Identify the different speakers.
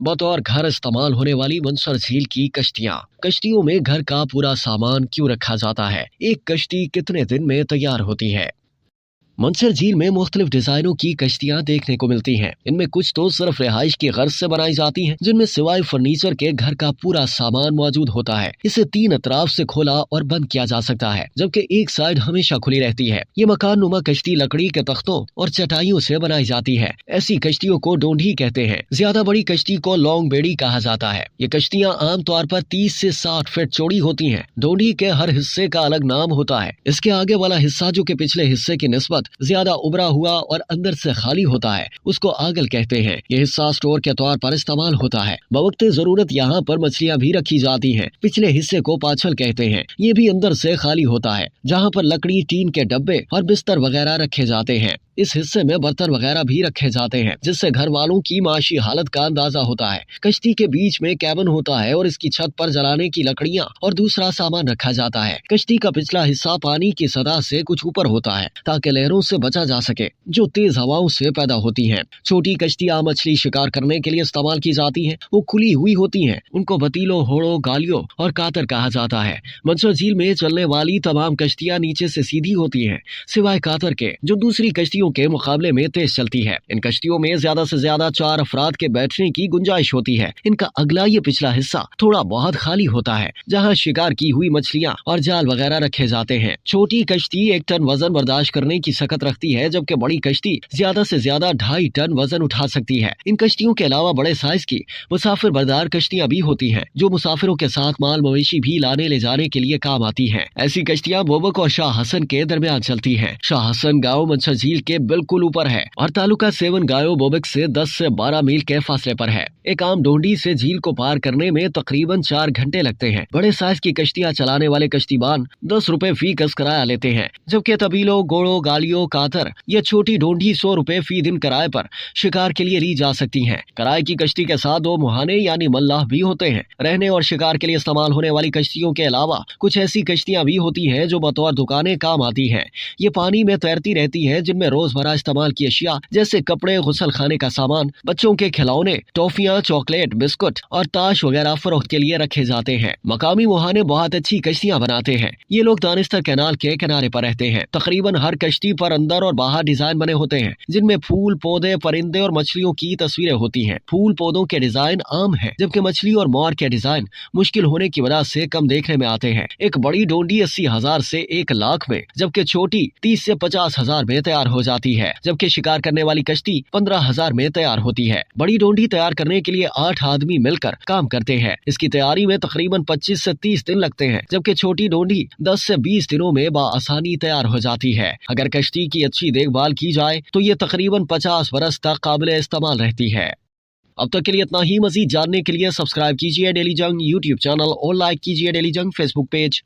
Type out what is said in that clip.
Speaker 1: बतौर घर इस्तेमाल होने वाली मंसर झील की कश्तियाँ। कश्तियों में घर का पूरा सामान क्यों रखा जाता है? एक कश्ती कितने दिन में तैयार होती है? मंसर झील में मुख्तलिफ डिजाइनों की कश्तियां देखने को मिलती हैं। इनमें कुछ तो सिर्फ रिहाइश की गर्ज से बनाई जाती हैं, जिनमें सिवाय फर्नीचर के घर का पूरा सामान मौजूद होता है। इसे तीन अतराफ से खोला और बंद किया जा सकता है, जबकि एक साइड हमेशा खुली रहती है। ये मकान नुमा कश्ती लकड़ी के तख्तों और चटाइयों से बनाई जाती है। ऐसी कश्तियों को डोंडी कहते हैं। ज्यादा बड़ी कश्ती को लॉन्ग बेड़ी कहा जाता है। ये कश्तियां आमतौर पर 30 से 60 फीट चौड़ी होती हैं। डोंडी के हर हिस्से का अलग नाम होता है। इसके आगे वाला हिस्सा, जो कि पिछले हिस्से की निस्बत ज्यादा उभरा हुआ और अंदर से खाली होता है, उसको आगल कहते हैं। यह हिस्सा स्टोर के तौर पर इस्तेमाल होता है। बवक्ते जरूरत यहाँ पर मछलियाँ भी रखी जाती हैं। पिछले हिस्से को पाछल कहते हैं। ये भी अंदर से खाली होता है, जहाँ पर लकड़ी, टीन के डब्बे और बिस्तर वगैरह रखे जाते हैं। इस हिस्से में बर्तन वगैरह भी रखे जाते हैं, जिससे घर वालों की माशी हालत का अंदाजा होता है। कश्ती के बीच में कैबिन होता है और इसकी छत पर जलाने की लकड़ियाँ और दूसरा सामान रखा जाता है। कश्ती का पिछला हिस्सा पानी की सतह से कुछ ऊपर होता है, ताकि लहरों से बचा जा सके, जो तेज हवाओं से पैदा होती हैं। छोटी कश्तियाँ मछली शिकार करने के लिए इस्तेमाल की जाती हैं। वो खुली हुई होती हैं। उनको बतीलो, होड़ो, गालियो और कातर कहा जाता है। मंसर झील में चलने वाली तमाम कश्तियाँ नीचे से सीधी होती हैं, सिवाय कातर के, जो दूसरी कश्तियों के मुकाबले में तेज चलती है। इन कश्तियों में ज्यादा से ज्यादा 4 अफराद के बैठने की गुंजाइश होती है। इनका अगला ये पिछला हिस्सा थोड़ा बहुत खाली होता है, जहाँ शिकार की हुई मछलियाँ और जाल वगैरह रखे जाते हैं। छोटी कश्ती 1 टन वजन बर्दाश्त करने की सकत रखती है, जबकि बड़ी कश्ती ज्यादा से ज्यादा 2.5 टन वजन उठा सकती है। इन कश्तियों के अलावा बड़े साइज की मुसाफिर बरदार कश्तियाँ भी होती हैं, जो मुसाफिरों के साथ माल मवेशी भी लाने ले जाने के लिए काम आती हैं। ऐसी कश्तियाँ बोबक और शाह हसन के दरमियान चलती हैं। शाह हसन गाँव मंसर झील के बिल्कुल ऊपर है और तालुका 7 गायो बोबक से 10 से 12 मील के फासले पर है। एक आम डोंडी से झील को पार करने में तकरीबन 4 घंटे लगते हैं। बड़े साइज की कश्तियाँ चलाने वाले कश्तीबान 10 रुपए फी गज किराया लेते हैं, जबकि तबीलो, गोड़ो, गालियो, कातर या छोटी डोंडी 100 रुपए फी दिन किराए पर शिकार के लिए ली जा सकती हैं। किराए की कश्ती के साथ 2 मुहाने यानी मल्लाह भी होते हैं। रहने और शिकार के लिए इस्तेमाल होने वाली कश्तियों के अलावा कुछ ऐसी कश्तियाँ भी होती हैं जो बतौर दुकानें काम आती हैं। ये पानी में तैरती रहती हैं, जिनमें रोजमर्रा इस्तेमाल की अशिया जैसे कपड़े, गुसल खाने का सामान, बच्चों के खिलौने, टॉफियाँ, चॉकलेट, बिस्कुट और ताश वगैरह फरोख्त के लिए रखे जाते हैं। मकामी मुहाने बहुत अच्छी कश्तियाँ बनाते हैं। ये लोग दानिस्तर कैनाल के किनारे पर रहते हैं। तकरीबन हर कश्ती पर अंदर और बाहर डिजाइन बने होते हैं, जिनमें फूल, पौधे, परिंदे और मछलियों की तस्वीरें होती हैं। फूल पौधों के डिजाइन आम है, जबकि मछली और मोर के डिजाइन मुश्किल होने की वजह से कम देखने में आते हैं। एक बड़ी डोंडी 80,000 से 1 लाख में, जबकि छोटी 30 से 50,000 में तैयार हो जाती है, जबकि शिकार करने वाली कश्ती 15,000 में तैयार होती है। बड़ी डोंडी तैयार करने के लिए 8 आदमी मिलकर काम करते हैं। इसकी तैयारी में तकरीबन 25 से 30 दिन लगते हैं, जबकि छोटी डोंडी 10 से 20 दिनों में बआसानी तैयार हो जाती है। अगर कश्ती की अच्छी देखभाल की जाए तो ये तकरीबन 50 बरस तक काबिल इस्तेमाल रहती है। अब तक के लिए इतना ही। मजीद जानने के लिए सब्सक्राइब कीजिए डेली जंग यूट्यूब चैनल और लाइक कीजिए डेली जंग फेसबुक पेज।